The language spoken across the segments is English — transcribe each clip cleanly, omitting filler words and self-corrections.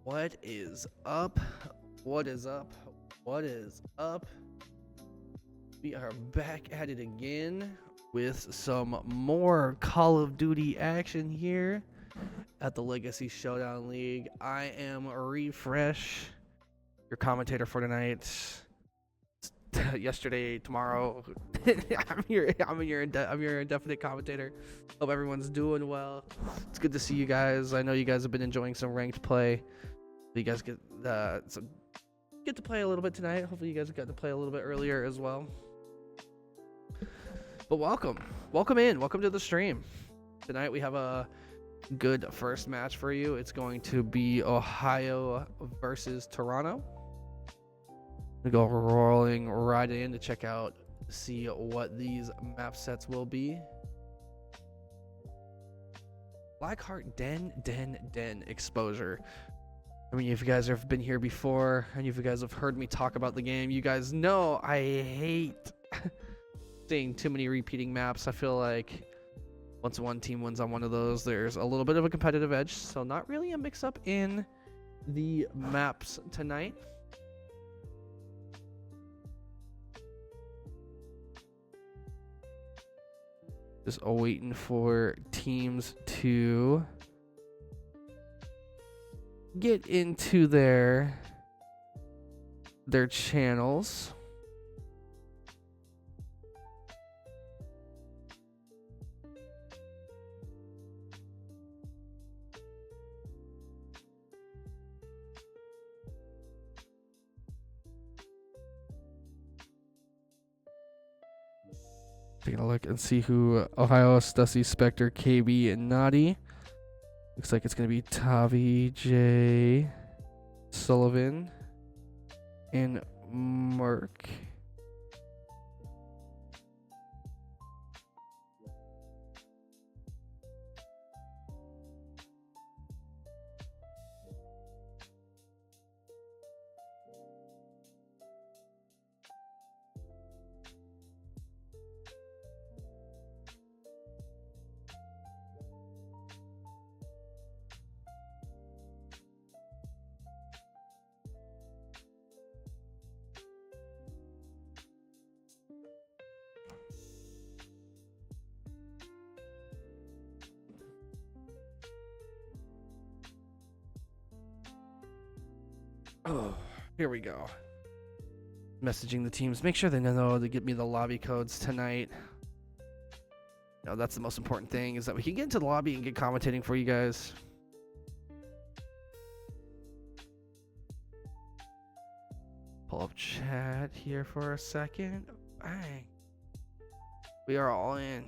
What is up? What is up? What is up? We are back at it again with some more Call of Duty action here at the Legacy Showdown League. I am Refresh, your commentator for tonight. Yesterday, tomorrow. I'm your indefinite commentator. Hope everyone's doing well. It's good to see you guys. I know you guys have been enjoying some ranked play. You guys get to play a little bit tonight. Hopefully you guys got to play a little bit earlier as well. But welcome to the stream. Tonight we have a good first match for you. It's going to be Ohio versus Toronto. We go rolling right in to check out, see what these map sets will be. Blackheart Den exposure. I mean, if you guys have been here before, and if you guys have heard me talk about the game, you guys know I hate seeing too many repeating maps. I feel like once one team wins on one of those, there's a little bit of a competitive edge. So not really a mix-up in the maps tonight. Just waiting for teams to get into their channels. Taking a look and see who Ohio, Stussy, Spectre, KB, and Naughty. Looks like it's going to be Tavi, J, Sullivan, and Mark. Oh, here we go. Messaging the teams. Make sure they know to get me the lobby codes tonight. That's the most important thing, is that we can get into the lobby and get commentating for you guys. Pull up chat here for a second. Bang. We are all in.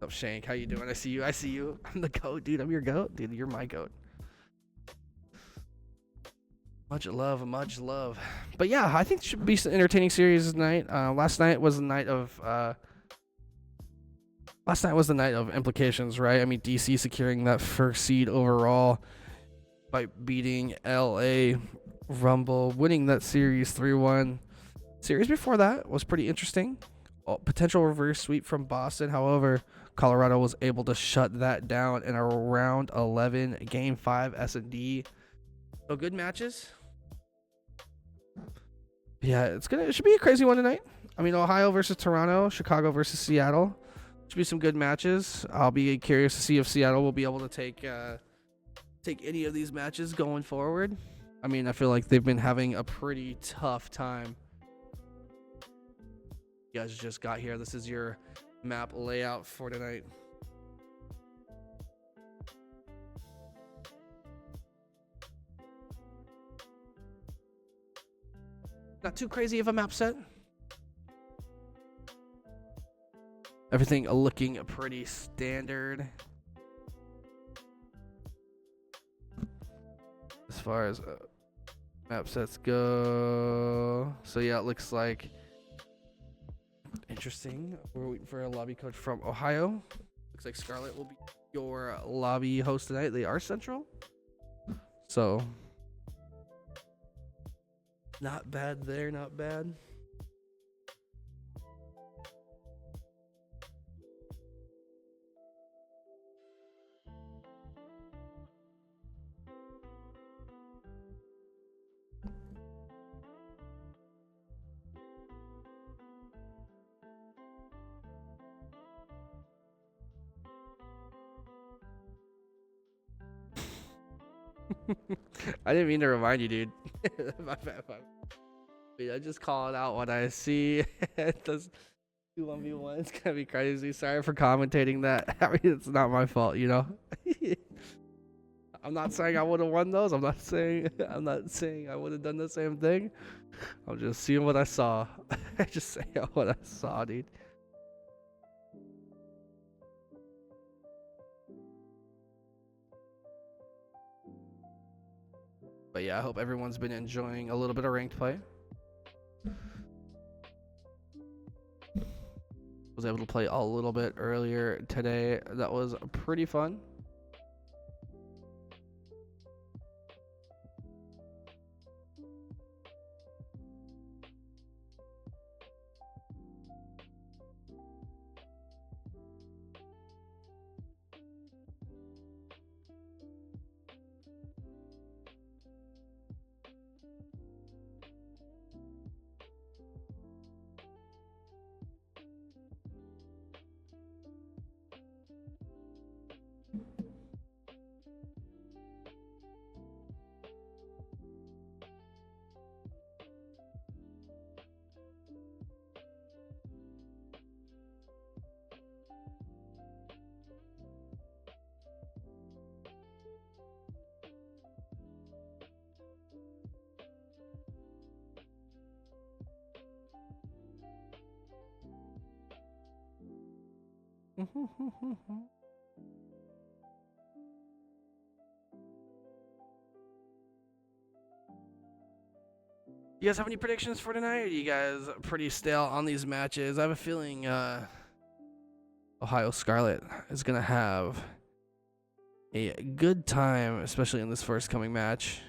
What's up, Shank? How you doing? I see you. I'm the goat, dude. I'm your goat. Dude, you're my goat. Much love. But yeah, I think it should be an entertaining series tonight. Last night was the night of implications, right? I mean, DC securing that first seed overall by beating LA Rumble, winning that series 3-1. Series before that was pretty interesting. Potential reverse sweep from Boston. However, Colorado was able to shut that down in a round 11 game 5 S&D. So good matches. Yeah, it should be a crazy one tonight. I mean, Ohio versus Toronto, Chicago versus Seattle. Should be some good matches. I'll be curious to see if Seattle will be able to take any of these matches going forward. I mean, I feel like they've been having a pretty tough time. You guys just got here. This is your map layout for tonight. Not too crazy of a map set. Everything looking pretty standard as far as map sets go. So yeah, it looks like interesting. We're waiting for a lobby coach from Ohio. Looks like Scarlet will be your lobby host tonight. They are central, so Not bad there, not bad. I didn't mean to remind you, dude. My bad. I just call it out when I see it does 2-1v1. It's gonna be crazy. Sorry for commentating that. I mean, it's not my fault, you know. I'm not saying I would have won those. I'm not saying I would have done the same thing. I'm just seeing what I saw. I just say what I saw, dude. But yeah, I hope everyone's been enjoying a little bit of ranked play. Was able to play a little bit earlier today. That was pretty fun. You guys have any predictions for tonight? Or are you guys pretty stale on these matches? I have a feeling Ohio Scarlet is gonna have a good time, especially in this first coming match.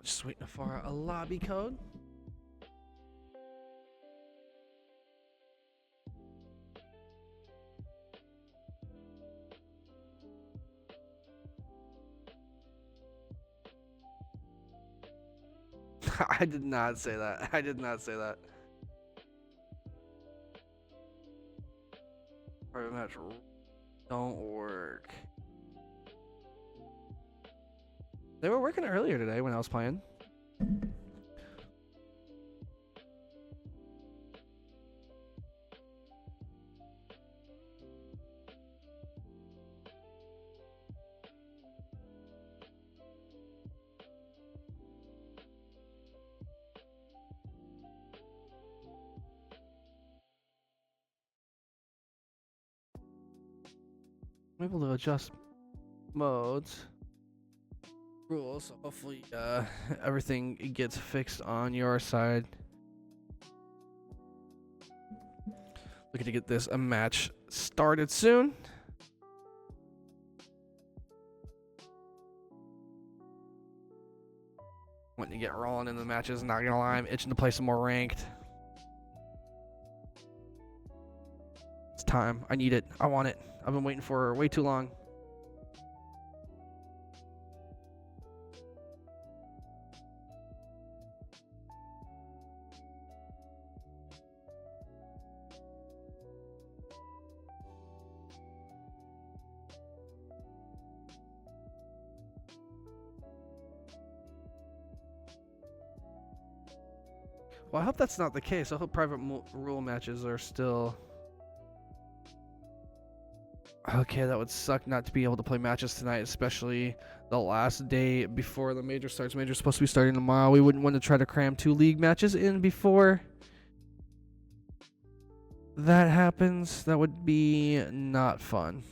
Just waiting for a lobby code. I did not say that. I did not say that. Private match don't work. They were working earlier today when I was playing. I'm able to adjust modes. Rules, so hopefully everything gets fixed on your side. Looking to get this a match started soon. Wanting to get rolling in the matches, not gonna lie, I'm itching to play some more ranked. It's time. I need it. I want it. I've been waiting for way too long. Well, I hope that's not the case. I hope private rule matches are still... Okay, that would suck not to be able to play matches tonight, especially the last day before the major starts. Major's supposed to be starting tomorrow. We wouldn't want to try to cram 2 league matches in before that happens. That would be not fun.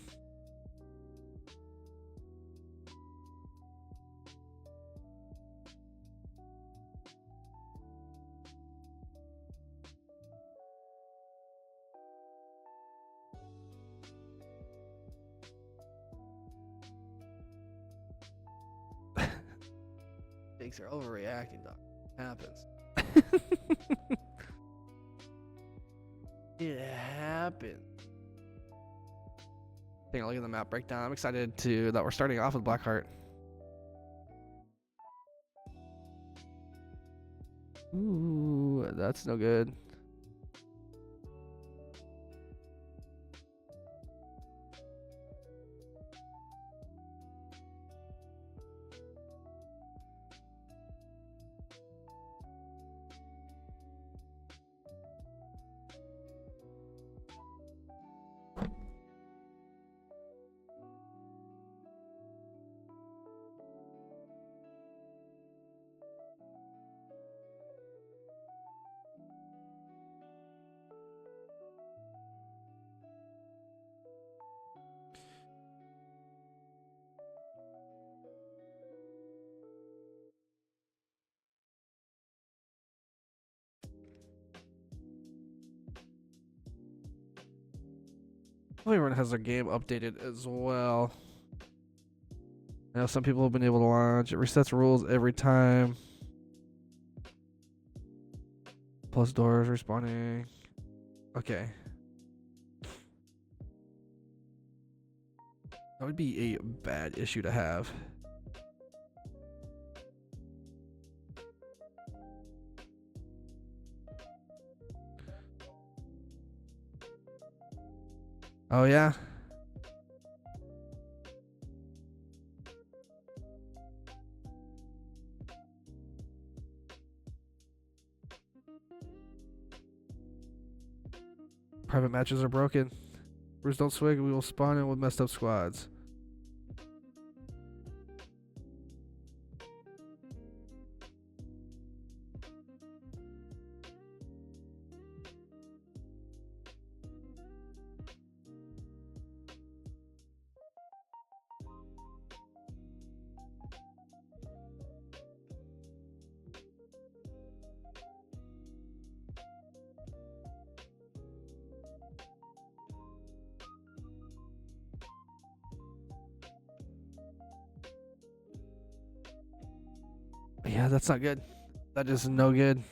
thinks you're overreacting, Doc. Happens. It happens. Taking a look at the map breakdown. I'm excited that we're starting off with Blackheart. Ooh, that's no good. Everyone has their game updated as well. I know some people have been able to launch. It resets rules every time. Plus doors respawning. Okay. That would be a bad issue to have. Oh, yeah. Private matches are broken. Bruce, don't swig. We will spawn in with messed up squads. Yeah, that's not good. That is no good.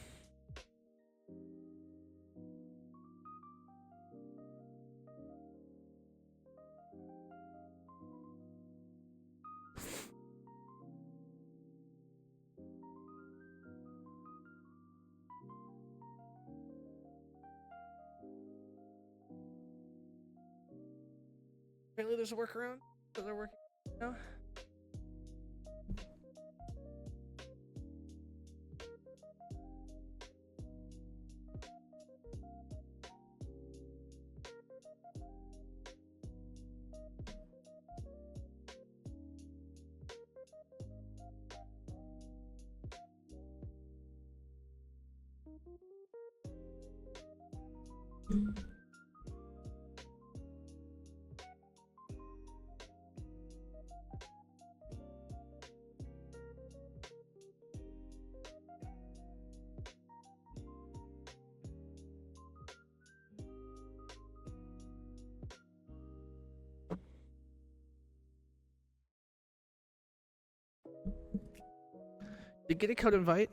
Apparently there's a workaround. So they're working now. Did you get a code invite?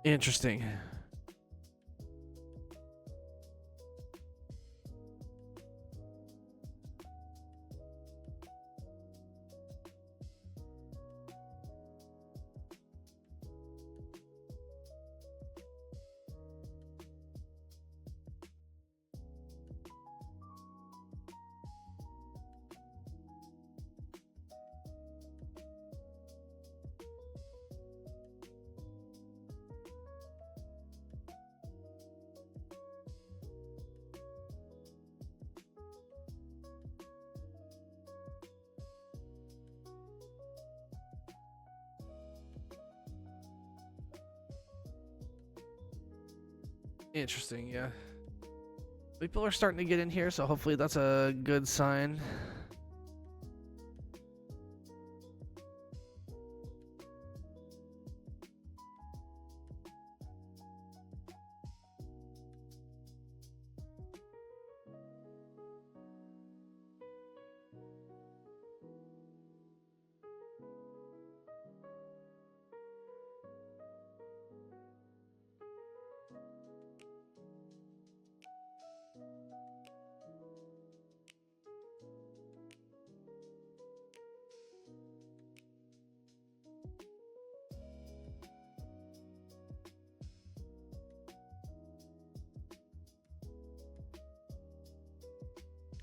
Interesting. Interesting, yeah. People are starting to get in here, so hopefully that's a good sign.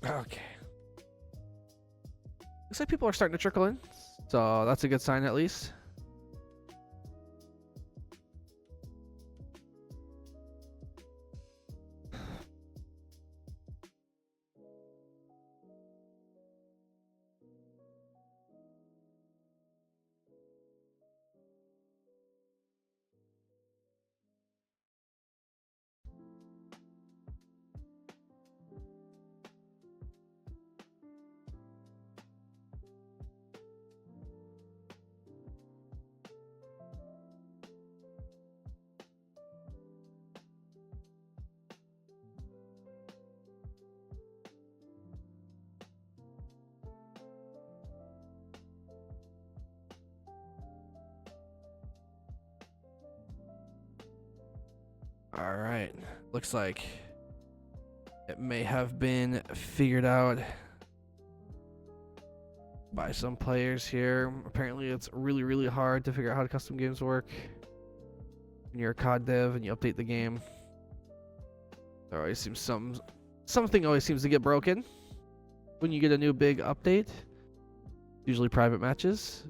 Okay. Looks like people are starting to trickle in, so that's a good sign at least. All right, looks like it may have been figured out by some players here. Apparently it's really hard to figure out how custom games work when you're a COD dev and you update the game. There always seems something always seems to get broken when you get a new big update. Usually private matches.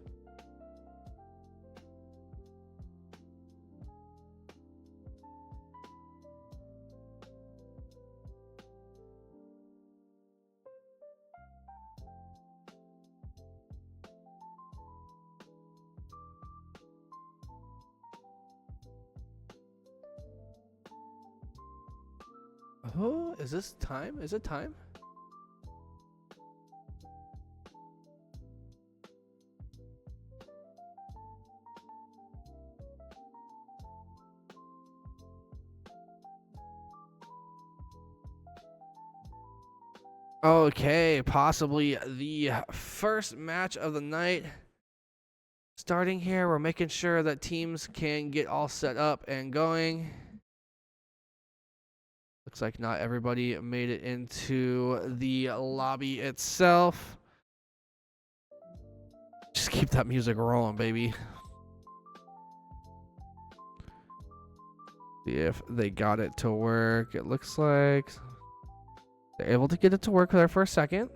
Oh, is this time? Is it time? Okay, possibly the first match of the night. Starting here, we're making sure that teams can get all set up and going. Looks like not everybody made it into the lobby itself. Just keep that music rolling, baby. See if they got it to work. It looks like they're able to get it to work there for a second.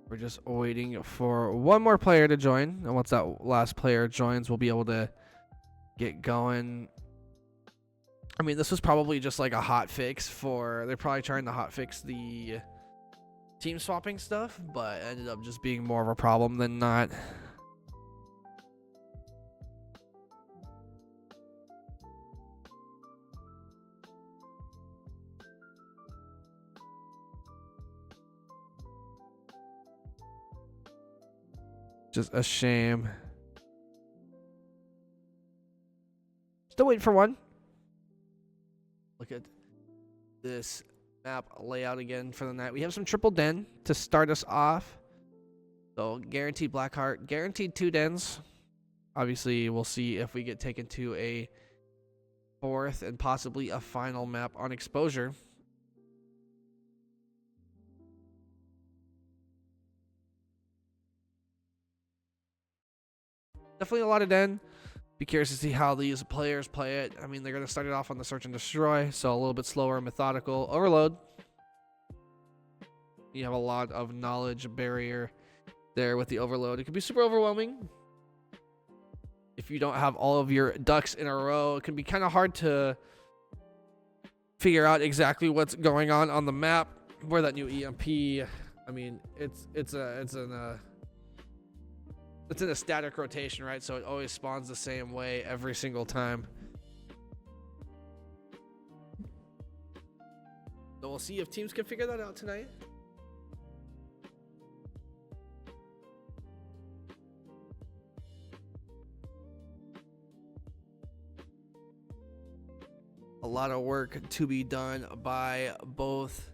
We're just waiting for one more player to join. And once that last player joins, we'll be able to get going. I mean, this was probably just like a hot fix for... They're probably trying to hot fix the team swapping stuff, but ended up just being more of a problem than not. Just a shame. Still waiting for one. Look at this map layout again for the night. We have some triple den to start us off. So guaranteed Blackheart, guaranteed 2 dens. Obviously, we'll see if we get taken to a fourth and possibly a final map on exposure. Definitely a lot of den. Be curious to see how these players play it. I mean, they're going to start it off on the search and destroy, so a little bit slower, methodical. Overload. You have a lot of knowledge barrier there with the overload. It can be super overwhelming. If you don't have all of your ducks in a row, it can be kind of hard to figure out exactly what's going on the map, where that new EMP I mean, it's in a static rotation, right? So it always spawns the same way every single time. So we'll see if teams can figure that out tonight. A lot of work to be done by both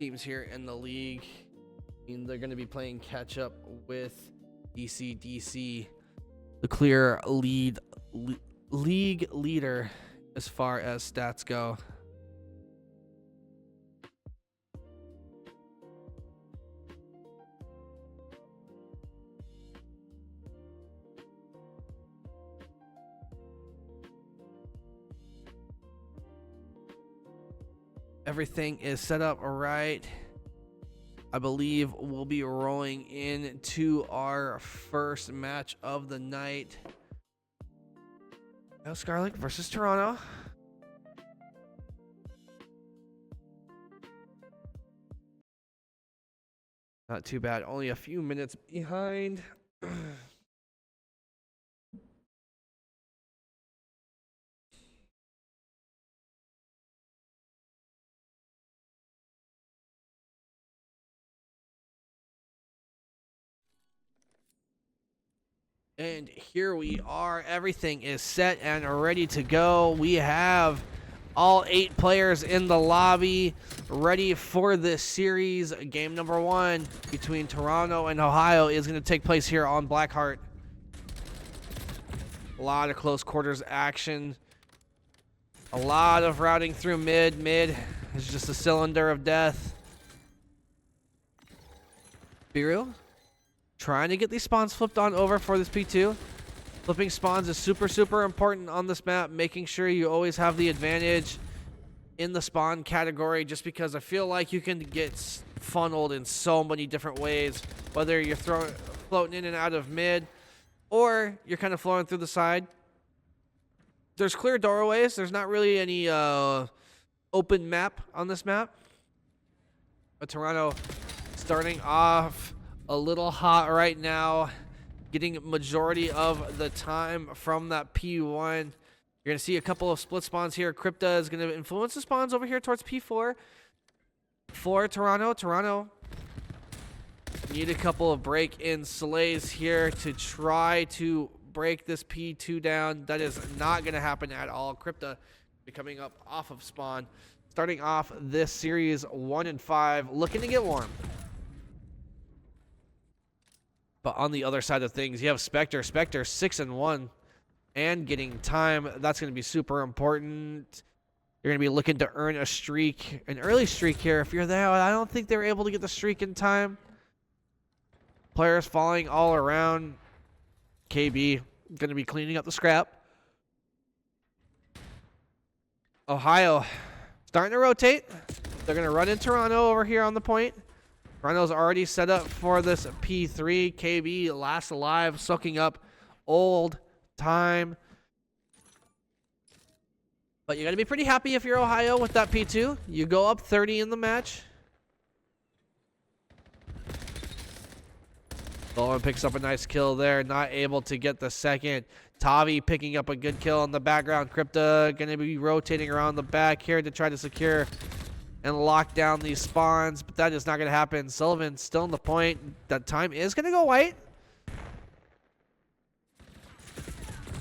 teams here in the league. I mean, they're going to be playing catch up with DC, the clear league leader as far as stats go. Everything is set up right. I believe we'll be rolling into our first match of the night. Scarlet versus Toronto. Not too bad. Only a few minutes behind. And here we are. Everything is set and ready to go. We have all 8 players in the lobby ready for this series. Game number 1 between Toronto and Ohio is going to take place here on Blackheart. A lot of close quarters action. A lot of routing through mid. Mid is just a cylinder of death. Be real. Trying to get these spawns flipped on over for this P2. Flipping spawns is super important on this map. Making sure you always have the advantage in the spawn category, just because I feel like you can get funneled in so many different ways. Whether you're floating in and out of mid, or you're kind of flowing through the side. There's clear doorways. There's not really any open map on this map. But Toronto starting off a little hot right now, getting majority of the time from that P1. You're going to see a couple of split spawns here. Kryptic is going to influence the spawns over here towards P4 for Toronto. Toronto need a couple of break-in slays here to try to break this P2 down. That is not going to happen at all. Kryptic coming up off of spawn, starting off this series 1-5, looking to get warm. But on the other side of things, you have Spectre. Spectre 6-1 and getting time. That's going to be super important. You're going to be looking to earn a streak, an early streak here. If you're there, I don't think they're able to get the streak in time. Players falling all around. KB going to be cleaning up the scrap. Ohio starting to rotate. They're going to run in Toronto over here on the point. Toronto's already set up for this P3. KB last alive, soaking up old time. But you got to be pretty happy if you're Ohio with that P2. You go up 30 in the match. Bowen picks up a nice kill there. Not able to get the second. Tavi picking up a good kill in the background. Kryptic going to be rotating around the back here to try to secure and lock down these spawns, but that is not going to happen. Sullivan still in the point. That time is going to go white.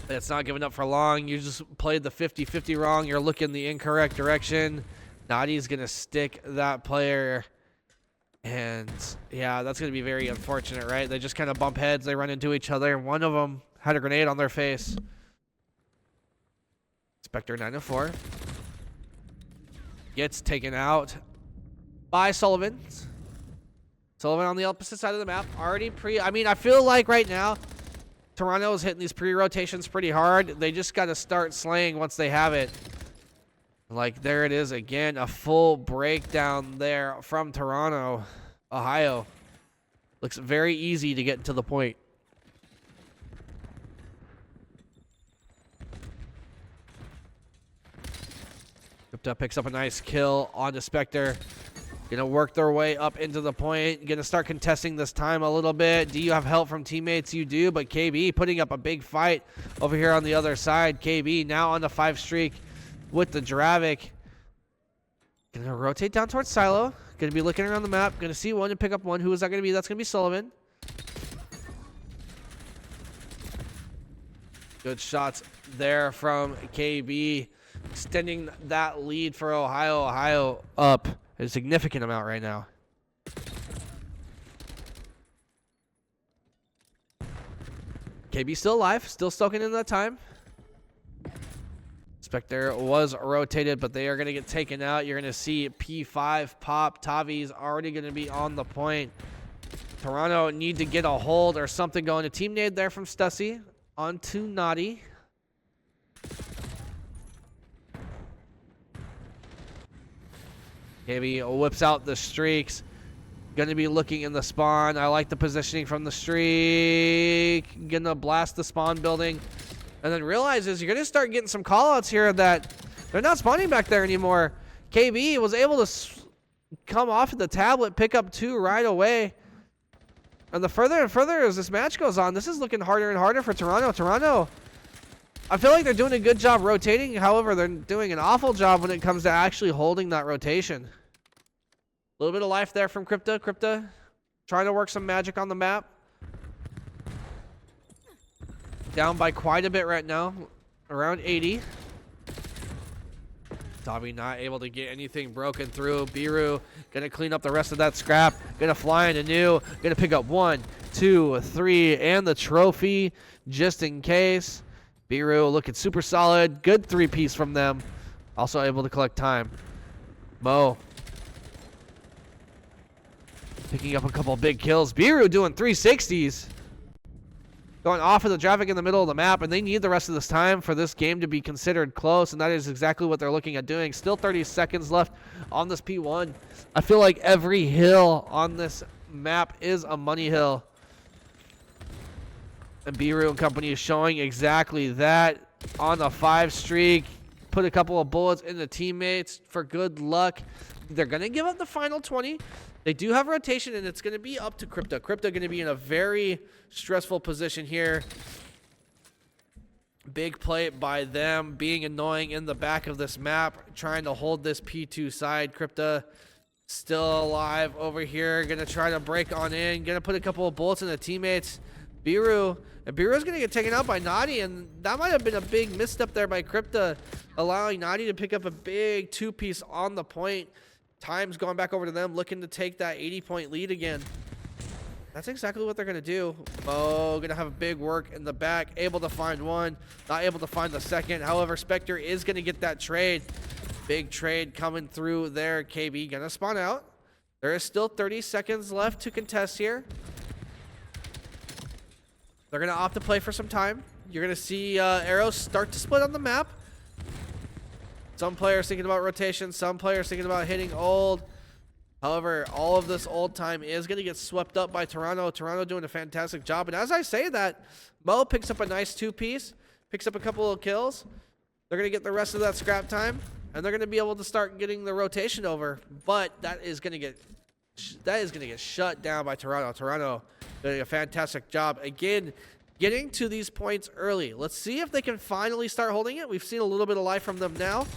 It's not giving up for long. You just played the 50-50 wrong. You're looking the incorrect direction. Nadi's going to stick that player. And yeah, that's going to be very unfortunate, right? They just kind of bump heads. They run into each other. One of them had a grenade on their face. Spectre 9-4. Gets taken out by Sullivan. Sullivan on the opposite side of the map. Already I mean, I feel like right now, Toronto's hitting these pre-rotations pretty hard. They just got to start slaying once they have it. Like, there it is again. A full breakdown there from Toronto. Ohio. Looks very easy to get to the point. Kryptic picks up a nice kill onto Spectre. Gonna work their way up into the point. Gonna start contesting this time a little bit. Do you have help from teammates? You do, but KB putting up a big fight over here on the other side. KB now on the 5 streak with the Dravik. Gonna rotate down towards Silo. Gonna be looking around the map. Gonna see one and pick up one. Who is that gonna be? That's gonna be Sullivan. Good shots there from KB, extending that lead for Ohio. Ohio up a significant amount right now. KB still alive, still soaking in that time. Spectre was rotated, but they are going to get taken out. You're going to see P5 pop. Tavi's already going to be on the point. Toronto need to get a hold or something going. A team nade there from Stussy onto Naughty. KB whips out the streaks. Going to be looking in the spawn. I like the positioning from the streak. Going to blast the spawn building. And then realizes you're going to start getting some callouts here that they're not spawning back there anymore. KB was able to come off of the tablet, pick up 2 right away. And the further and further as this match goes on, this is looking harder and harder for Toronto. Toronto, I feel like they're doing a good job rotating. However, they're doing an awful job when it comes to actually holding that rotation. A little bit of life there from Kryptic. Kryptic trying to work some magic on the map. Down by quite a bit right now, around 80. Tavi not able to get anything broken through. Biru gonna clean up the rest of that scrap. Gonna fly into new. Gonna pick up 1, 2, 3, and the trophy just in case. Biru looking super solid. Good 3-piece from them. Also able to collect time. Mo picking up a couple big kills. Biru doing 360s. Going off of the traffic in the middle of the map, and they need the rest of this time for this game to be considered close, and that is exactly what they're looking at doing. Still 30 seconds left on this P1. I feel like every hill on this map is a money hill. And Biru and company is showing exactly that on the 5 streak. Put a couple of bullets in the teammates for good luck. They're going to give up the final 20. They do have rotation, and it's going to be up to Kryptic. Kryptic going to be in a very stressful position here. Big play by them, being annoying in the back of this map, trying to hold this P2 side. Kryptic still alive over here, going to try to break on in, going to put a couple of bullets in the teammates. Biru, and Biru's going to get taken out by Naughty, and that might have been a big misstep there by Kryptic, allowing Naughty to pick up a big 2-piece on the point. Time's going back over to them, looking to take that 80-point lead again. That's exactly what they're going to do. Mo going to have a big work in the back, able to find one, not able to find the second. However, Spectre is going to get that trade. Big trade coming through there. KB going to spawn out. There is still 30 seconds left to contest here. They're going to opt to play for some time. You're going to see arrows start to split on the map. Some players thinking about rotation, some players thinking about hitting old. However, all of this old time is going to get swept up by Toronto. Toronto doing a fantastic job. And as I say that, Mo picks up a nice 2-piece, picks up a couple of kills. They're going to get the rest of that scrap time, and they're going to be able to start getting the rotation over. But that is going to get shut down by Toronto. Toronto doing a fantastic job. Again, getting to these points early. Let's see if they can finally start holding it. We've seen a little bit of life from them now.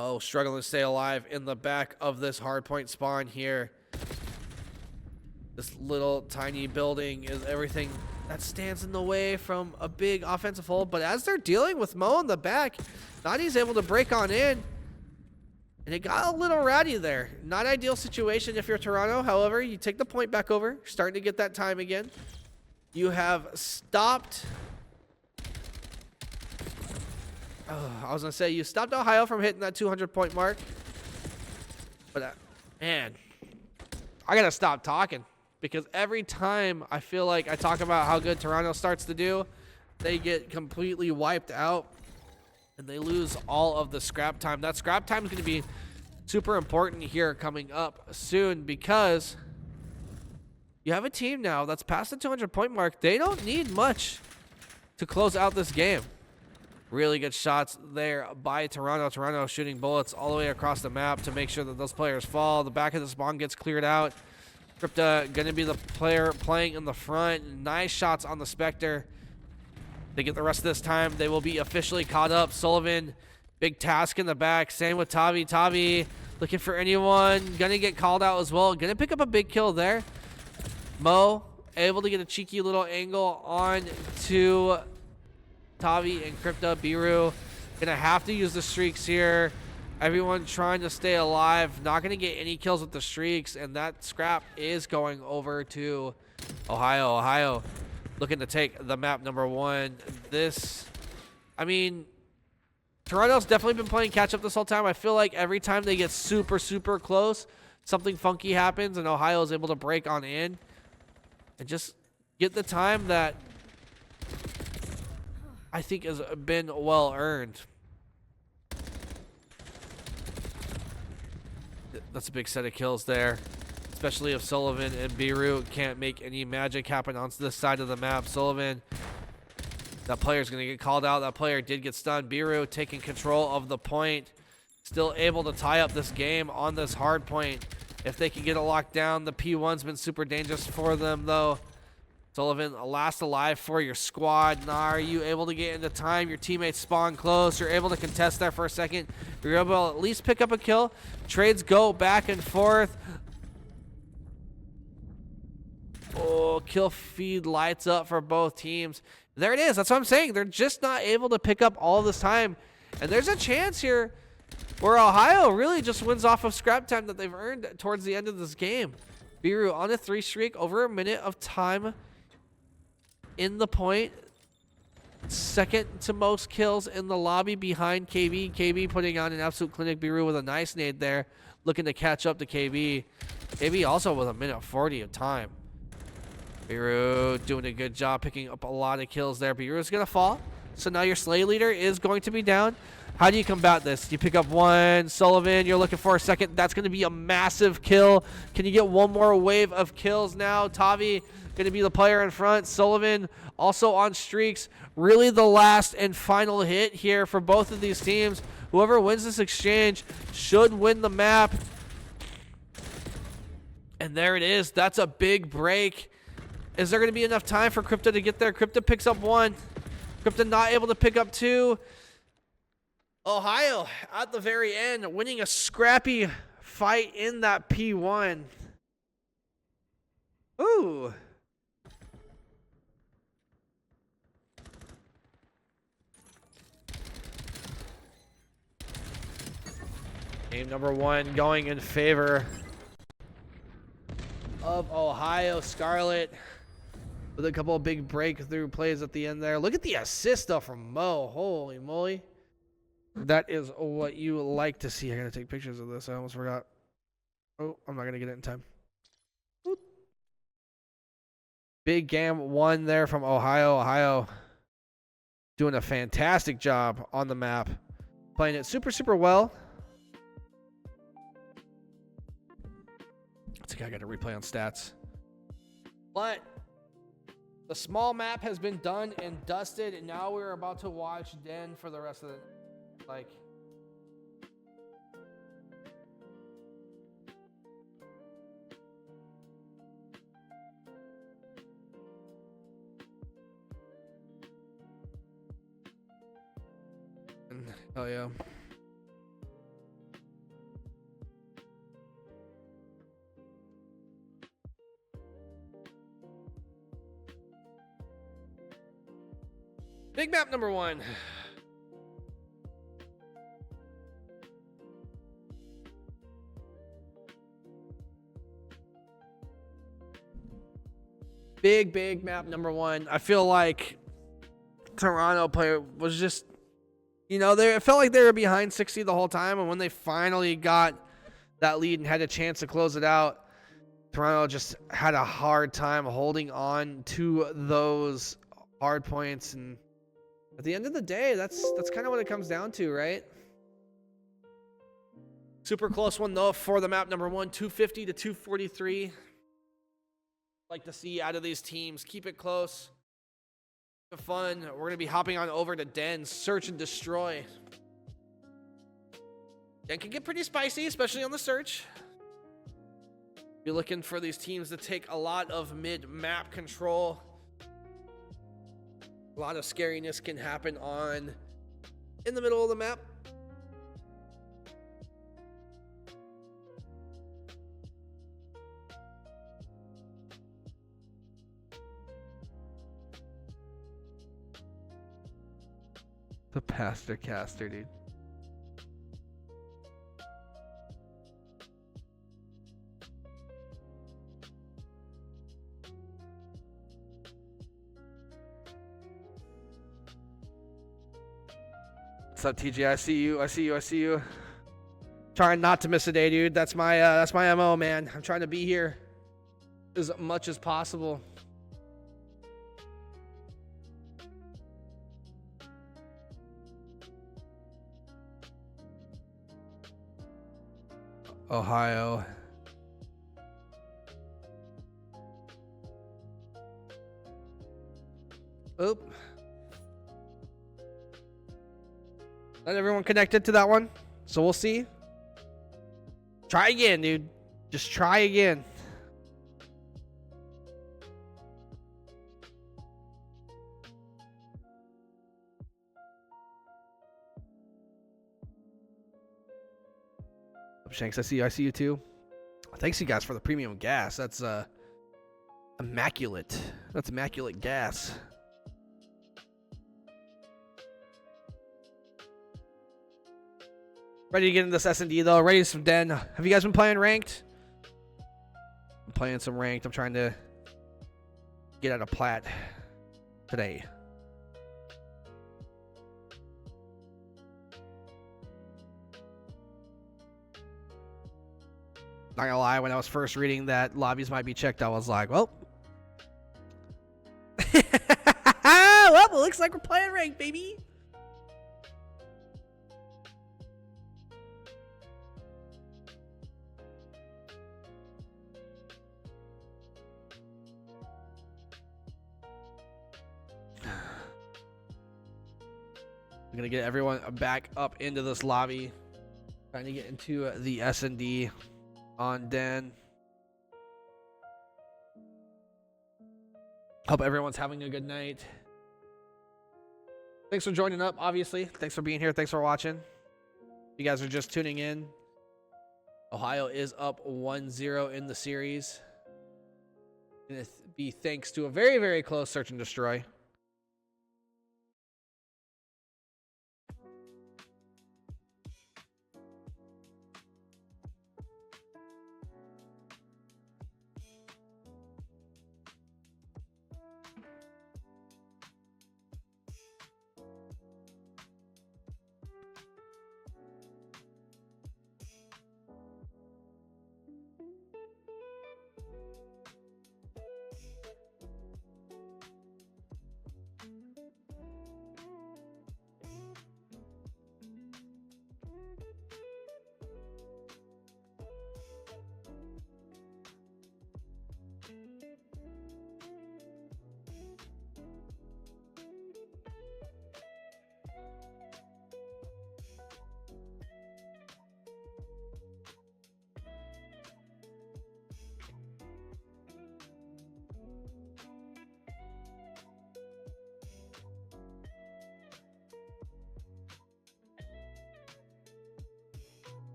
Oh, struggling to stay alive in the back of this hardpoint spawn here. This little tiny building is everything that stands in the way from a big offensive hold. But as they're dealing with Mo in the back, Naughty's able to break on in. And it got a little rowdy there. Not ideal situation if you're Toronto. However, you take the point back over. You're starting to get that time again. You have stopped... I was going to say, you stopped Ohio from hitting that 200-point mark. But, man, I got to stop talking. Because every time I feel like I talk about how good Toronto starts to do, they get completely wiped out. And they lose all of the scrap time. That scrap time is going to be super important here coming up soon. Because you have a team now that's past the 200-point mark. They don't need much to close out this game. Really good shots there by Toronto. Toronto shooting bullets all the way across the map to make sure that those players fall. The back of the spawn gets cleared out. Kryptic going to be the player playing in the front. Nice shots on the Spectre. They get the rest of this time. They will be officially caught up. Sullivan, big task in the back. Same with Tavi. Tavi looking for anyone. Going to get called out as well. Going to pick up a big kill there. Mo able to get a cheeky little angle on to Tavi and Kryptic. Biru gonna have to use the streaks here. Everyone trying to stay alive. Not gonna get any kills with the streaks, and that scrap is going over to Ohio. Ohio looking to take the map number 1. I mean, Toronto's definitely been playing catch up this whole time. I feel like every time they get super, super close, something funky happens, and Ohio is able to break on in and just get the time that I think has been well earned. That's a big set of kills there, especially if Sullivan and Biru can't make any magic happen on this side of the map. Sullivan, that player's going to get called out. That player did get stunned. Biru taking control of the point, still able to tie up this game on this hard point. If they can get it locked down, the P1's been super dangerous for them, though. Sullivan, last alive for your squad. Now, are you able to get into time? Your teammates spawn close. You're able to contest there for a second. You're able to at least pick up a kill. Trades go back and forth. Oh, kill feed lights up for both teams. There it is. That's what I'm saying. They're just not able to pick up all this time. And there's a chance here where Ohio really just wins off of scrap time that they've earned towards the end of this game. Biru on a 3 streak, over a minute of time in the point. Second to most kills in the lobby behind KB. KB putting on an absolute clinic. Biru with a nice nade there, looking to catch up to KB. KB also with a minute 40 of time. Biru doing a good job picking up a lot of kills there. Biru is going to fall. So now your Slay leader is going to be down. How do you combat this? You pick up one. Sullivan, you're looking for a second. That's going to be a massive kill. Can you get one more wave of kills now? Tavi going to be the player in front. Sullivan also on streaks. Really the last and final hit here for both of these teams. Whoever wins this exchange should win the map. And there it is. That's a big break. Is there going to be enough time for Kryptic to get there? Kryptic picks up one. Kryptic not able to pick up two. Ohio at the very end winning a scrappy fight in that P1. Ooh. Game number one going in favor of Ohio. Scarlet with a couple of big breakthrough plays at the end there. Look at the assist though from Mo. Holy moly. That is what you like to see. I gotta take pictures of this. I almost forgot. Oh, I'm not gonna get it in time. Oop. Big game one there from Ohio. Ohio doing a fantastic job on the map. Playing it super, super well. I think I gotta replay on stats. But the small map has been done and dusted, and now we're about to watch Den for the rest of the oh yeah. Big map number one. Big map number one. I feel like Toronto player was just, you know, it felt like they were behind 60 the whole time, and when they finally got that lead and had a chance to close it out, Toronto just had a hard time holding on to those hard points. And at the end of the day, that's kind of what it comes down to, right? Super close one though for the map number one, 250 to 243. Like to see out of these teams, keep it close. Fun. We're going to be hopping on over to Den, search and destroy. Den can get pretty spicy, especially on the search. You're looking for these teams to take a lot of mid-map control. A lot of scariness can happen in the middle of the map. The pastor caster, dude. What's up, TJ? I see you. Trying not to miss a day, dude. That's my MO, man. I'm trying to be here as much as possible. Ohio. Oop. Not everyone connected to that one, so we'll see. Try again, dude. Just try again. Shanks, I see you too. Thanks you guys for the premium gas. That's immaculate. That's immaculate gas. Ready to get into this S&D though. Ready for some Den. Have you guys been playing ranked? I'm playing some ranked. I'm trying to get out of plat today. Not gonna lie, when I was first reading that lobbies might be checked, I was like, well. Well, it looks like we're playing ranked, baby. I'm gonna get everyone back up into this lobby. Trying to get into the S&D on Den. Hope everyone's having a good night. Thanks for joining up, obviously. Thanks for being here. Thanks for watching. If you guys are just tuning in, Ohio is up 1-0 in the series. Gonna be thanks to a very, very close search and destroy.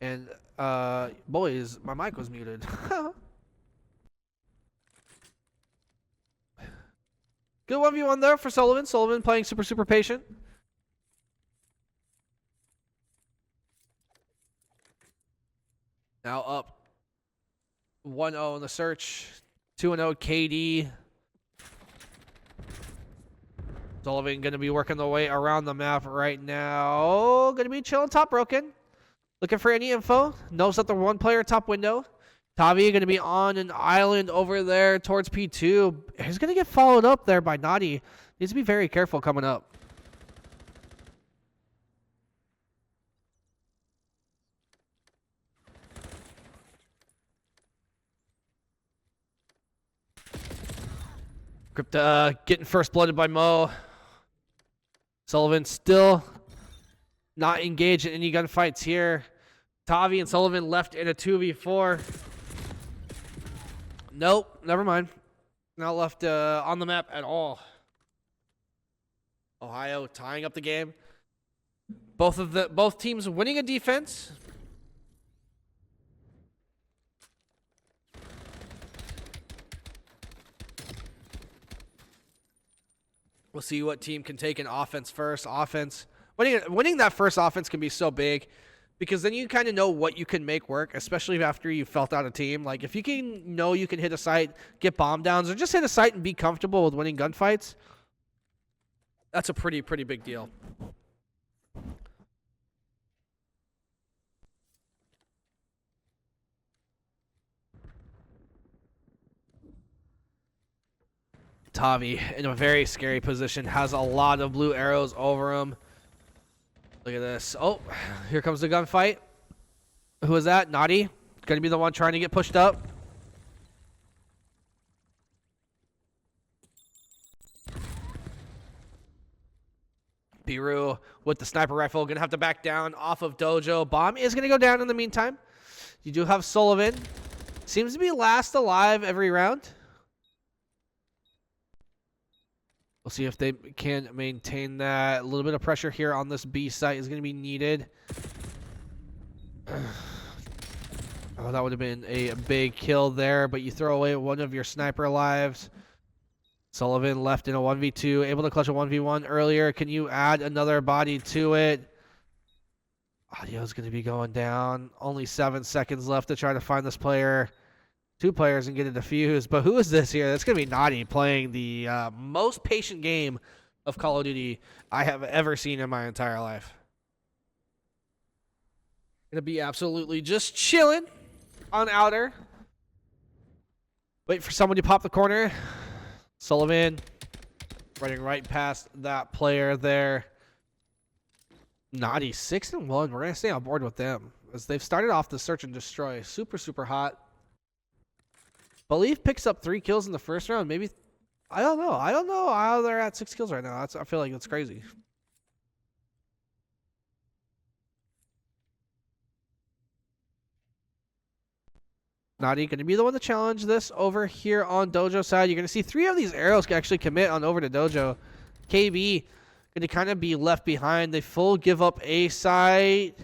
And, boys, my mic was muted. Good 1v1 there for Sullivan. Sullivan playing super patient. Now up 1-0 in the search. 2-0 KD. Sullivan going to be working the way around the map right now. Going to be chilling top broken. Looking for any info. Knows that the one player top window. Tavi going to be on an island over there towards P2. He's going to get followed up there by Naughty. Needs to be very careful coming up. Kryptic getting first blooded by Mo. Sullivan still not engaged in any gunfights here. Tavi and Sullivan left in a 2v4. Nope, never mind. Not left on the map at all. Ohio tying up the game. Both teams winning a defense. We'll see what team can take an offense first. Winning that first offense can be so big because then you kind of know what you can make work, especially after you felt out a team. Like if you can hit a site, get bomb downs, or just hit a site and be comfortable with winning gunfights, that's a pretty big deal. Tavi in a very scary position, has a lot of blue arrows over him. Look at this. Oh, here comes the gunfight. Who is that? Naughty. Going to be the one trying to get pushed up. Biru with the sniper rifle. Going to have to back down off of Dojo. Bomb is going to go down in the meantime. You do have Sullivan. Seems to be last alive every round. We'll see if they can maintain that. A little bit of pressure here on this B site is going to be needed. Oh, that would have been a big kill there, but you throw away one of your sniper lives. Sullivan left in a 1v2, able to clutch a 1v1 earlier. Can you add another body to it? Audio's going to be going down. Only 7 seconds left to try to find this player. 2 players and get it defused. But who is this here? That's going to be Naughty playing the most patient game of Call of Duty I have ever seen in my entire life. Going to be absolutely just chilling on outer. Wait for someone to pop the corner. Sullivan running right past that player there. Naughty 6-1. We're going to stay on board with them as they've started off the search and destroy. Super hot. Believe picks up 3 kills in the first round. Maybe, I don't know. I don't know how they're at 6 kills right now. I feel like that's crazy. Naughty going to be the one to challenge this over here on Dojo side. You're going to see 3 of these arrows can actually commit on over to Dojo. KB going to kind of be left behind. They full give up A side.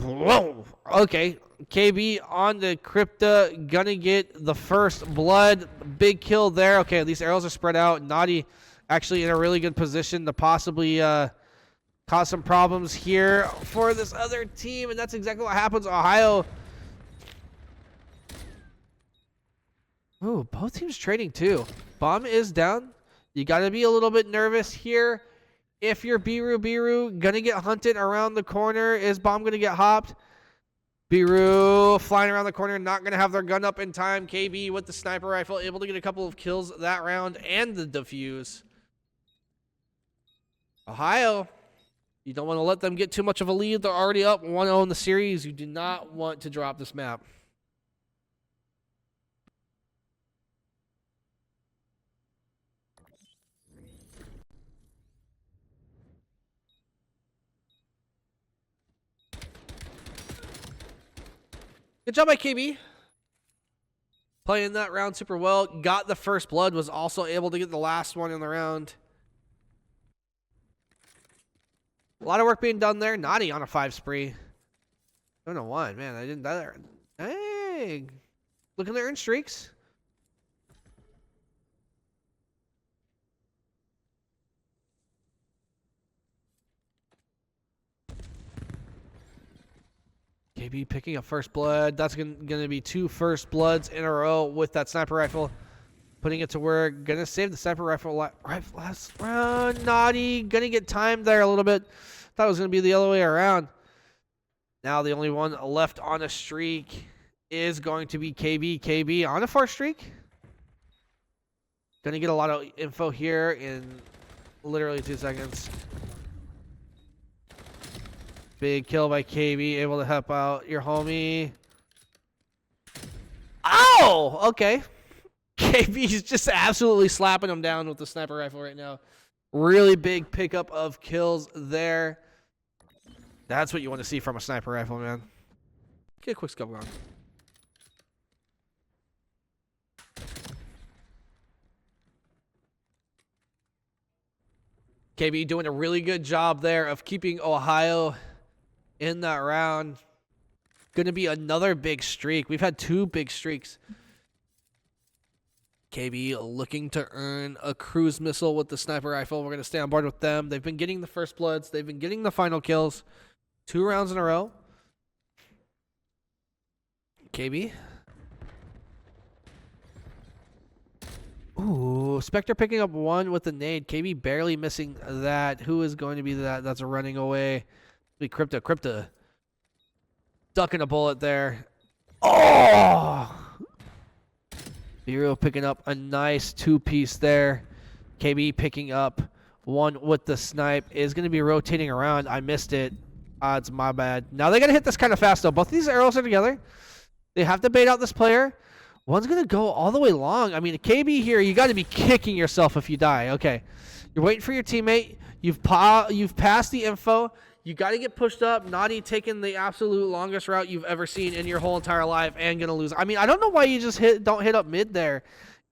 Whoa. Okay. KB on the Crypta, gonna get the first blood. Big kill there. Okay, these arrows are spread out. Naughty actually in a really good position to possibly cause some problems here for this other team, and that's exactly what happens. Ohio. Ooh, both teams trading too. Bomb is down. You gotta be a little bit nervous here. If you're Biru, gonna get hunted around the corner. Is Bomb gonna get hopped? Biru flying around the corner, not going to have their gun up in time. KB with the sniper rifle, able to get a couple of kills that round and the defuse. Ohio, you don't want to let them get too much of a lead. They're already up 1-0 in the series. You do not want to drop this map. Good job by KB. Playing that round super well. Got the first blood. Was also able to get the last one in the round. A lot of work being done there. Naughty on a 5 spree. 7-1. Man, I didn't that. Hey. Looking to earn streaks. KB picking up first blood. That's going to be 2 first bloods in a row with that sniper rifle. Putting it to work. Gonna save the sniper rifle last round. Naughty. Gonna get timed there a little bit. Thought it was gonna be the other way around. Now the only one left on a streak is going to be KB. KB on a 4 streak. Gonna get a lot of info here in literally 2 seconds. Big kill by KB. Able to help out your homie. Oh! Okay. KB's just absolutely slapping him down with the sniper rifle right now. Really big pickup of kills there. That's what you want to see from a sniper rifle, man. Get a quick scope on. KB doing a really good job there of keeping Ohio in that round. Going to be another big streak. We've had 2 big streaks. KB looking to earn a cruise missile with the sniper rifle. We're going to stay on board with them. They've been getting the first bloods. They've been getting the final kills. 2 rounds in a row. KB. Ooh, Spectre picking up 1 with the nade. KB barely missing that. Who is going to be that? That's running away. Be Kryptic. Kryptic. Ducking a bullet there. Oh! Biro picking up a nice 2-piece there. KB picking up 1 with the snipe. Is going to be rotating around. I missed it. It's my bad. Now they got to hit this kind of fast, though. Both of these arrows are together. They have to bait out this player. One's going to go all the way long. I mean, KB here, you got to be kicking yourself if you die. Okay. You're waiting for your teammate. You've passed the info. You got to get pushed up. Naughty taking the absolute longest route you've ever seen in your whole entire life and going to lose. I mean, I don't know why you just don't hit up mid there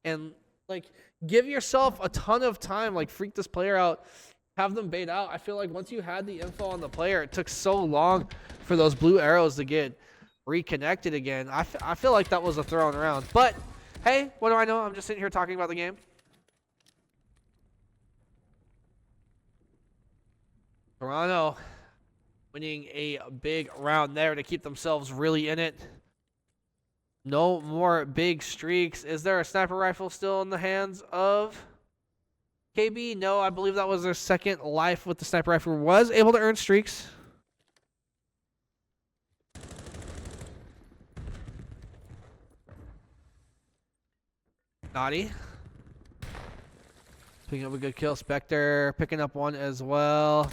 and, like, give yourself a ton of time. Like, freak this player out. Have them bait out. I feel like once you had the info on the player, it took so long for those blue arrows to get reconnected again. I feel like that was a thrown around. But, hey, what do I know? I'm just sitting here talking about the game. Toronto winning a big round there to keep themselves really in it. No more big streaks. Is there a sniper rifle still in the hands of KB? No, I believe that was their second life with the sniper rifle. Was able to earn streaks. Naughty. Picking up a good kill. Spectre picking up 1 as well.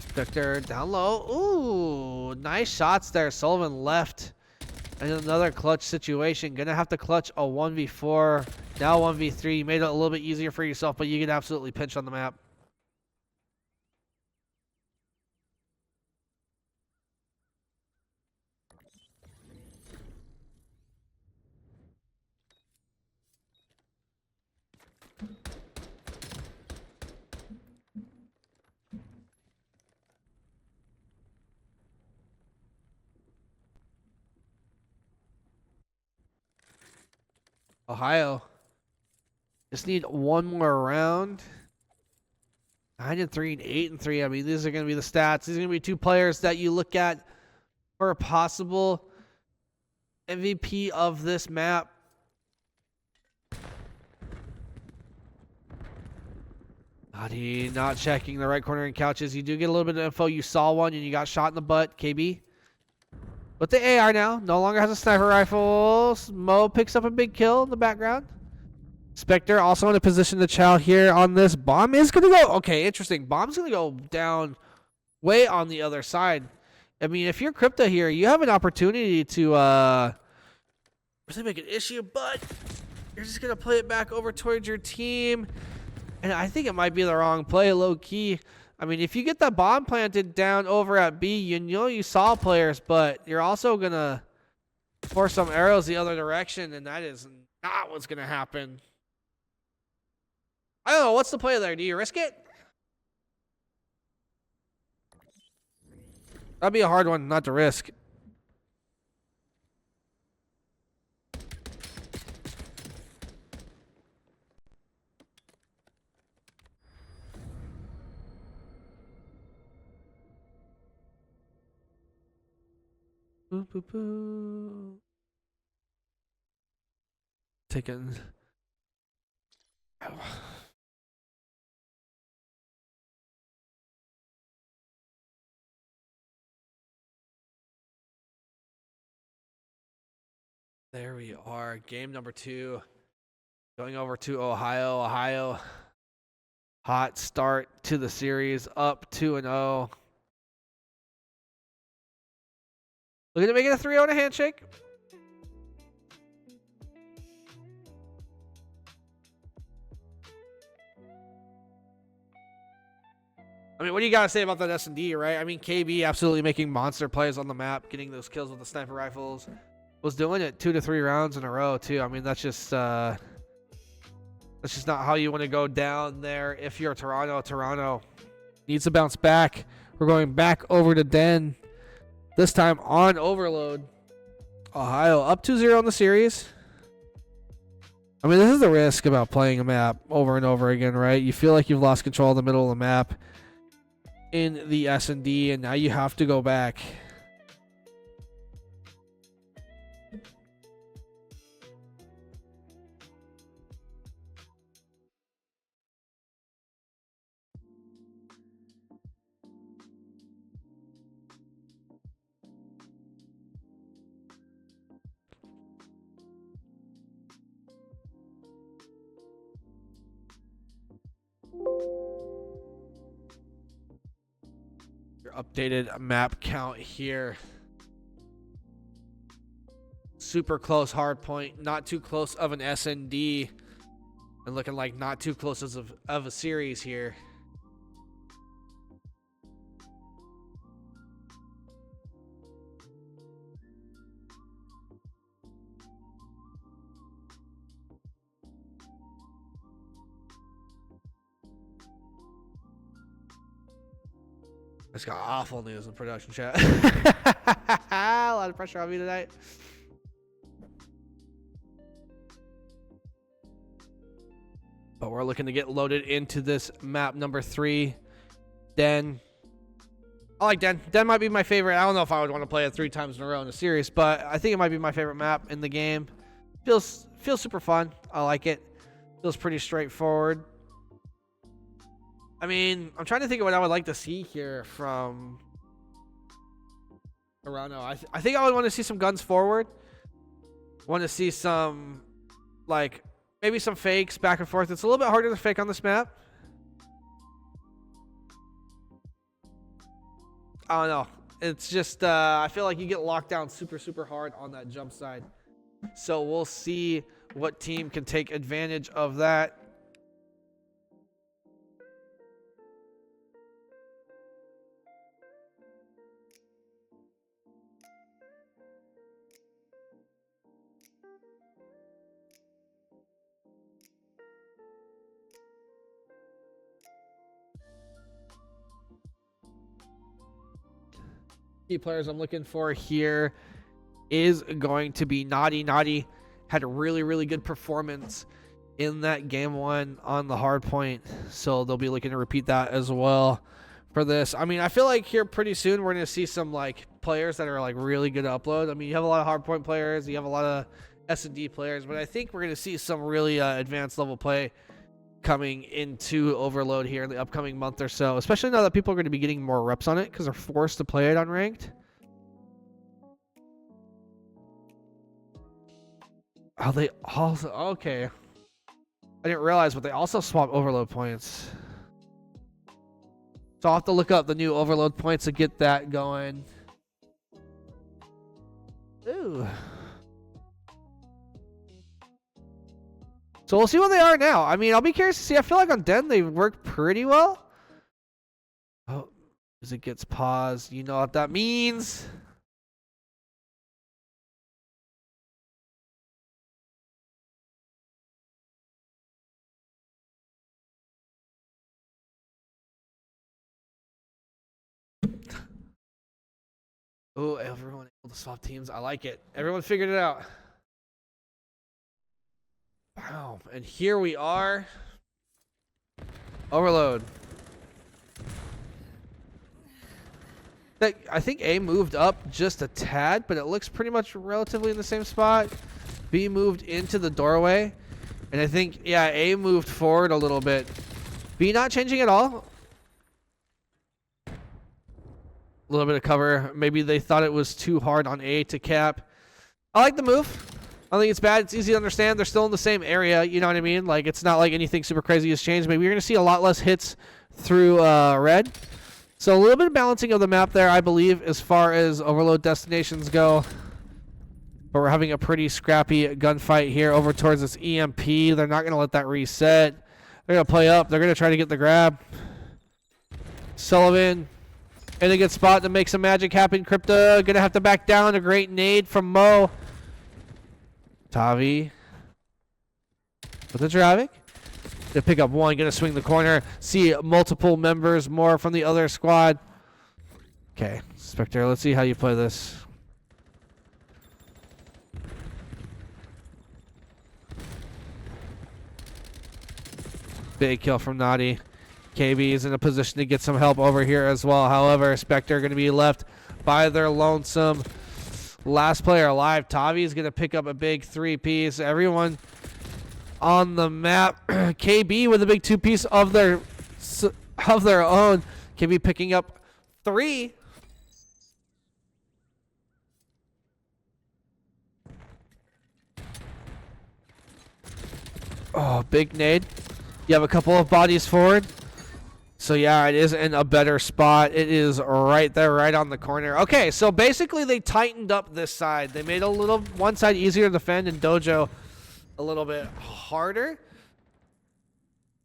Spectre down low. Ooh, nice shots there. Sullivan left. And another clutch situation. Gonna have to clutch a 1v4. Now 1v3. You made it a little bit easier for yourself, but you can absolutely pinch on the map. Ohio. Just need 1 more round. 9-3 and 8-3. I mean, these are going to be the stats. These are going to be 2 players that you look at for a possible MVP of this map. Not checking the right corner and couches. You do get a little bit of info. You saw one and you got shot in the butt. KB. With the AR now. No longer has a sniper rifle. Mo picks up a big kill in the background. Spectre also in a position to chow here on this. Bomb is going to go. Okay, interesting. Bomb's going to go down way on the other side. I mean, if you're Crypto here, you have an opportunity to really make an issue, but you're just going to play it back over towards your team. And I think it might be the wrong play, low key. I mean, if you get that bomb planted down over at B, you know you saw players, but you're also going to force some arrows the other direction, and that is not what's going to happen. I don't know. What's the play there? Do you risk it? That'd be a hard one not to risk. Boo, boo, boo. Taking. There we are. Game number 2. Going over to Ohio. Ohio. Hot start to the series. Up 2-0. Looking to make it a 3-0 and a handshake. I mean, what do you got to say about that S&D, right? I mean, KB absolutely making monster plays on the map, getting those kills with the sniper rifles. Was doing it 2 to 3 rounds in a row, too. I mean, that's just not how you want to go down there if you're Toronto. Toronto needs to bounce back. We're going back over to Den. This time on Overload. Ohio up 2-0 in the series. I mean, this is the risk about playing a map over and over again, right? You feel like you've lost control of the middle of the map in the S&D, and now you have to go back. Your updated map count here. Super close hard point, not too close of an S&D, and looking like not too close of a series here. I just got awful news in production chat. A lot of pressure on me tonight. But we're looking to get loaded into this map number 3. Den. I like Den. Den might be my favorite. I don't know if I would want to play it 3 times in a row in a series, but I think it might be my favorite map in the game. Feels super fun. I like it. Feels pretty straightforward. I mean, I'm trying to think of what I would like to see here from Toronto. I think I would want to see some guns forward. Want to see some, like, maybe some fakes back and forth. It's a little bit harder to fake on this map. I don't know. It's just, I feel like you get locked down super hard on that jump side. So we'll see what team can take advantage of that. Key players I'm looking for here is going to be Naughty. Naughty had a really good performance in that game 1 on the hard point, so they'll be looking to repeat that as well for this. I mean, I feel like here pretty soon we're going to see some like players that are like really good at upload. I mean, you have a lot of hard point players, you have a lot of S&D players, but I think we're going to see some really advanced level play coming into Overload here in the upcoming month or so, especially now that people are going to be getting more reps on it because they're forced to play it unranked. Oh, they also, okay. I didn't realize, but they also swap Overload points. So I'll have to look up the new Overload points to get that going. Ooh. So we'll see what they are now. I mean, I'll be curious to see. I feel like on Den they work pretty well. Oh, as it gets paused, you know what that means. Oh, everyone able to swap teams. I like it. Everyone figured it out. Wow. And here we are. Overload. I think A moved up just a tad, but it looks pretty much relatively in the same spot. B moved into the doorway. And I think, yeah, A moved forward a little bit. B not changing at all. A little bit of cover. Maybe they thought it was too hard on A to cap. I like the move. I don't think it's bad. It's easy to understand. They're still in the same area. You know what I mean? Like, it's not like anything super crazy has changed. Maybe you're going to see a lot less hits through red. So a little bit of balancing of the map there, I believe, as far as overload destinations go. But we're having a pretty scrappy gunfight here over towards this EMP. They're not going to let that reset. They're going to play up. They're going to try to get the grab. Sullivan in a good spot to make some magic happen. Kryptic going to have to back down. A great nade from Mo. Tavi with the Dravic. Gonna pick up one, gonna swing the corner. See multiple members more from the other squad. Okay, Spectre, let's see how you play this. Big kill from Naughty. KB is in a position to get some help over here as well. However, Spectre gonna be left by their lonesome. Last player alive. Tavi is gonna pick up a big 3-piece. Everyone on the map. KB with a big 2-piece of their own. KB picking up 3. Oh, big nade. You have a couple of bodies forward. So yeah, it is in a better spot. It is right there, right on the corner. Okay, so basically they tightened up this side. They made one side easier to defend and Dojo a little bit harder.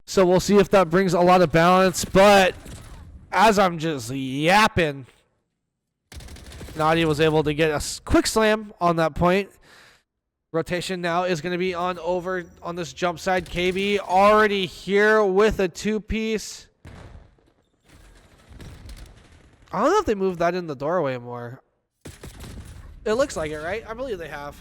So we'll see if that brings a lot of balance. But as I'm just yapping, Nadia was able to get a quick slam on that point. Rotation now is going to be on over on this jump side. KB already here with a 2-piece. I don't know if they moved that in the doorway more. It looks like it, right? I believe they have.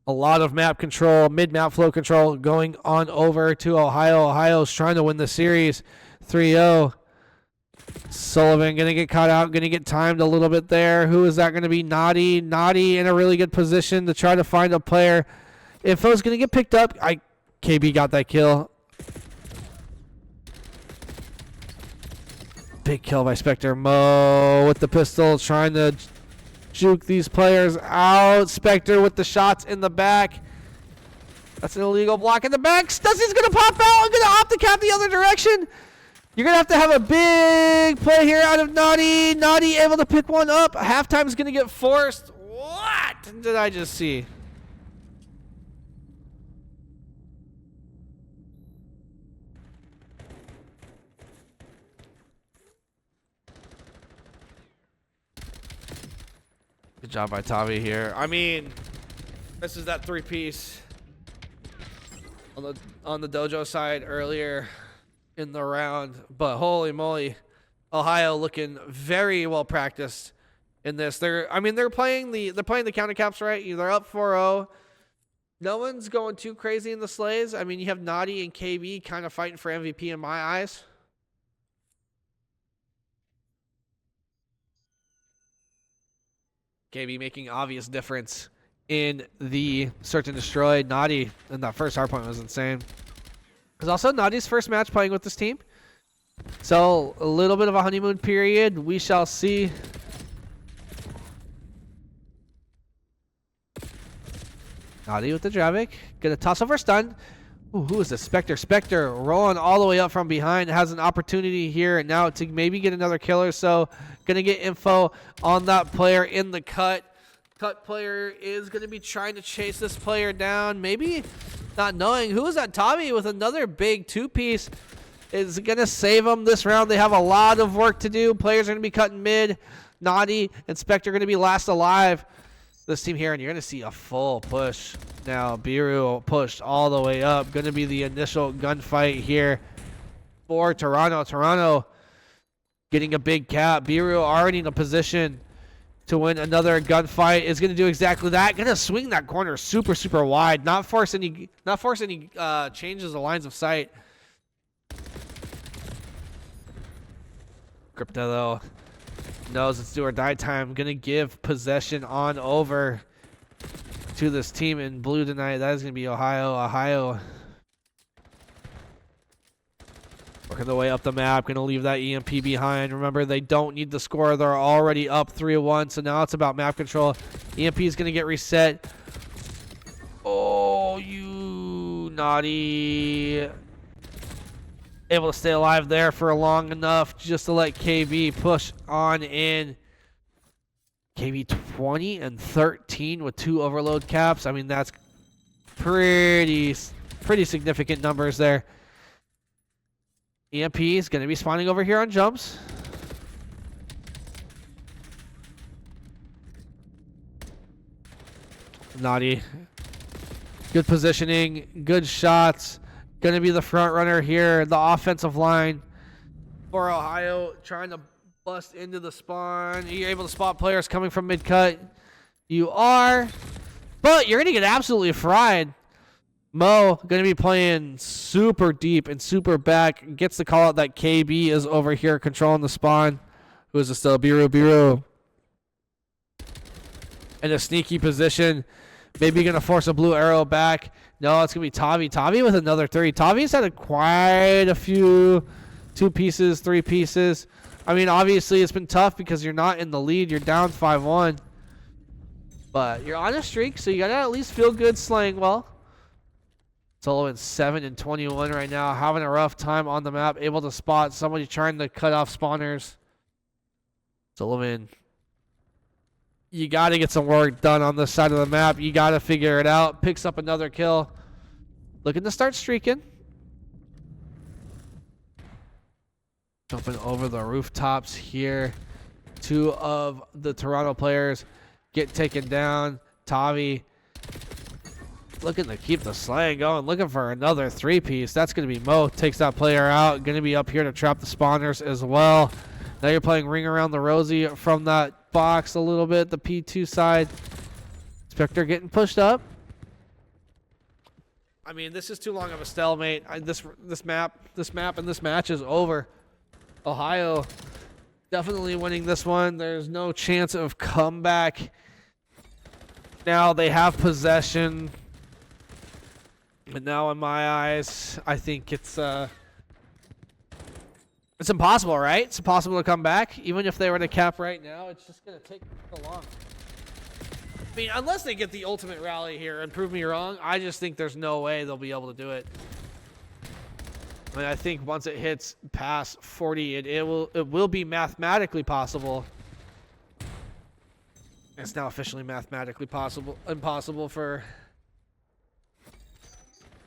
A lot of map control, mid-map flow control going on over to Ohio. Ohio's trying to win the series 3-0. Sullivan going to get caught out, going to get timed a little bit there. Who is that going to be? Naughty. Naughty in a really good position to try to find a player. Info's going to get picked up. KB got that kill. Big kill by Spectre. Mo with the pistol trying to juke these players out. Spectre with the shots in the back. That's an illegal block in the back. Stuzzy's going to pop out. I'm going to opt to cap the other direction. You're going to have a big play here out of Naughty. Naughty able to pick one up. Halftime's going to get forced. What did I just see? Good job by Tavi here. I mean, this is that 3-piece on the Dojo side earlier in the round, but holy moly, Ohio looking very well practiced in this. They're playing the counter caps right. They're up 4-0. No one's going too crazy in the slays. I mean, you have Naughty and KB kind of fighting for MVP in my eyes. KB making obvious difference in the search and destroy. Naughty in that first hardpoint was insane. It's also Naughty's first match playing with this team. So a little bit of a honeymoon period. We shall see. Naughty with the Dravic. Gonna toss over stun. Ooh, who is this? Spectre. Spectre rolling all the way up from behind. Has an opportunity here now to maybe get another kill or so. Gonna get info on that player in the cut. Cut player is gonna be trying to chase this player down. Maybe not knowing. Who is that? Tommy with another big 2-piece is gonna save them this round. They have a lot of work to do. Players are gonna be cutting mid. Naughty and Spectre are gonna be last alive. This team here, and you're gonna see a full push. Now Biru pushed all the way up. Gonna be the initial gunfight here for Toronto. Toronto getting a big cap. Biru already in a position to win another gunfight. Is going to do exactly that. Going to swing that corner super wide. Not force any changes of lines of sight. Kryptic though knows it's do or die time. Going to give possession on over to this team in blue tonight. That is going to be Ohio. Working their way up the map. Going to leave that EMP behind. Remember, they don't need the score. They're already up 3-1. So now it's about map control. EMP is going to get reset. Oh, you naughty. Able to stay alive there for long enough just to let KB push on in. KB 20 and 13 with 2 overload caps. I mean, that's pretty significant numbers there. EMP is going to be spawning over here on jumps. Naughty. Good positioning, good shots. Going to be the front runner here. The offensive line for Ohio trying to bust into the spawn. Are you able to spot players coming from mid-cut? You are. But you're going to get absolutely fried. Mo going to be playing super deep and super back. Gets the call out that KB is over here controlling the spawn. Who is this still? Biru. In a sneaky position. Maybe going to force a blue arrow back. No, it's going to be Tavi. Tavi with another 3. Tavi's had quite a few 2 pieces, 3 pieces. I mean, obviously it's been tough because you're not in the lead. You're down 5-1. But you're on a streak, so you got to at least feel good slaying well. Solo in 7 and 21 right now, having a rough time on the map, able to spot somebody trying to cut off spawners. Sullivan, you got to get some work done on this side of the map. You got to figure it out. Picks up another kill. Looking to start streaking. Jumping over the rooftops here. 2 of the Toronto players get taken down. Tavi looking to keep the slaying going, looking for another 3-piece. That's going to be Mo. Takes that player out. Going to be up here to trap the spawners as well. Now you're playing Ring Around the Rosie from that box a little bit, the P2 side. Spectre getting pushed up. I mean, this is too long of a stalemate. This map and this match is over. Ohio definitely winning this one. There's no chance of comeback. Now they have possession. But now in my eyes, I think it's impossible, right? It's impossible to come back. Even if they were to cap right now, it's just going to take so long. I mean, unless they get the ultimate rally here and prove me wrong, I just think there's no way they'll be able to do it. I mean, I think once it hits past 40, it will be mathematically possible. It's now officially mathematically impossible for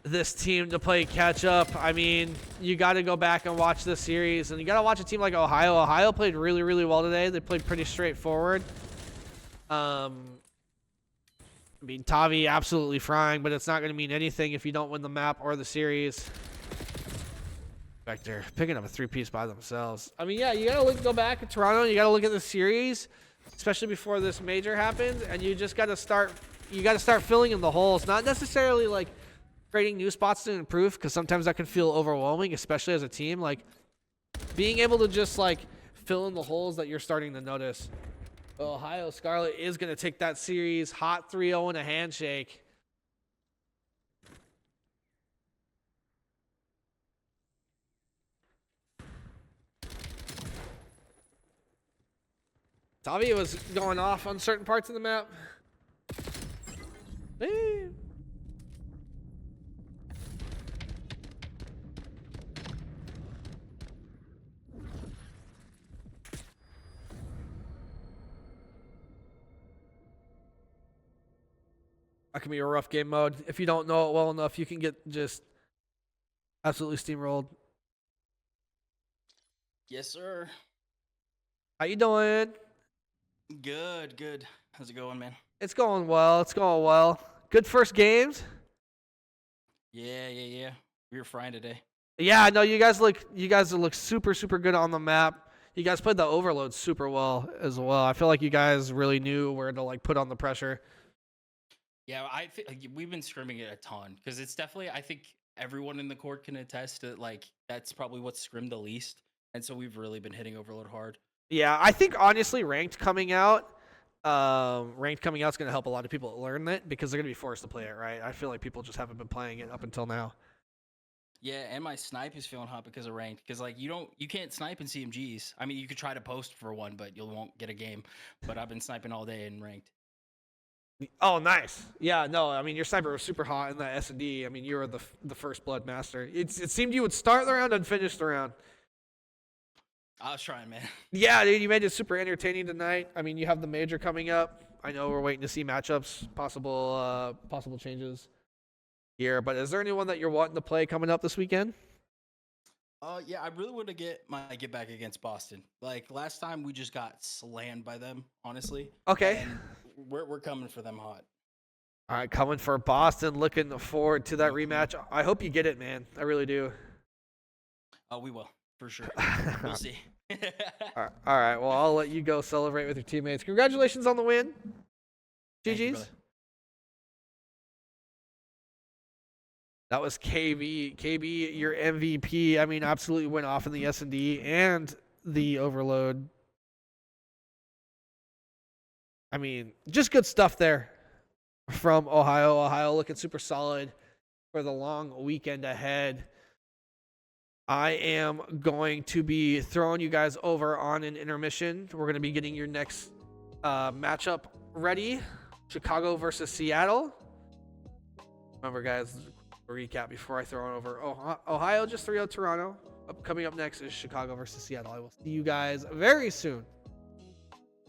this team to play catch up. I mean, you got to go back and watch this series, and you got to watch a team like Ohio. Ohio played really well today. They played pretty straightforward. I mean, Tavi absolutely frying, but it's not going to mean anything if you don't win the map or the series. Vector picking up a 3-piece by themselves. I mean, yeah, you got to go back at Toronto. You got to look at the series, especially before this major happens, and you just got to start. You got to start filling in the holes. Not necessarily like creating new spots to improve, because sometimes that can feel overwhelming, especially as a team. Like being able to just like fill in the holes that you're starting to notice. Ohio Scarlet is going to take that series hot 3-0 in a handshake. Tavi was going off on certain parts of the map. That can be a rough game mode. If you don't know it well enough, you can get just absolutely steamrolled. Yes, sir. How you doing? Good. How's it going, man? It's going well. Good first games. Yeah. We were frying today. Yeah, no, you guys look super good on the map. You guys played the overload super well as well. I feel like you guys really knew where to like put on the pressure. Yeah, I think we've been scrimming it a ton because it's definitely. I think everyone in the court can attest that like that's probably what's scrimmed the least, and so we've really been hitting overload hard. Yeah, I think honestly, ranked coming out's going to help a lot of people learn it because they're going to be forced to play it, right? I feel like people just haven't been playing it up until now. Yeah, and my snipe is feeling hot because of ranked. Because like you can't snipe in CMGs. I mean, you could try to post for one, but you won't get a game. But I've been sniping all day in ranked. Oh, nice. Yeah, no, I mean, your sniper was super hot in that S&D. I mean, you were the first blood master. It seemed you would start the round and finish the round. I was trying, man. Yeah, dude, you made it super entertaining tonight. I mean, you have the major coming up. I know we're waiting to see matchups, possible changes here. But is there anyone that you're wanting to play coming up this weekend? Yeah, I really want to get back against Boston. Like last time, we just got slammed by them. Honestly. Okay. And we're coming for them hot. All right, coming for Boston. Looking forward to that rematch. I hope you get it, man. I really do. Oh, we will for sure. We'll see. All right. Well, I'll let you go celebrate with your teammates. Congratulations on the win. Thank you, GG's. brother. That was KB. KB, your MVP. I mean, absolutely went off in the S&D and the overload. I mean, just good stuff there from Ohio. Ohio looking super solid for the long weekend ahead. I am going to be throwing you guys over on an intermission. We're going to be getting your next matchup ready. Chicago versus Seattle. Remember, guys, recap before I throw it over. Ohio just 3-0 Toronto. Coming up next is Chicago versus Seattle. I will see you guys very soon.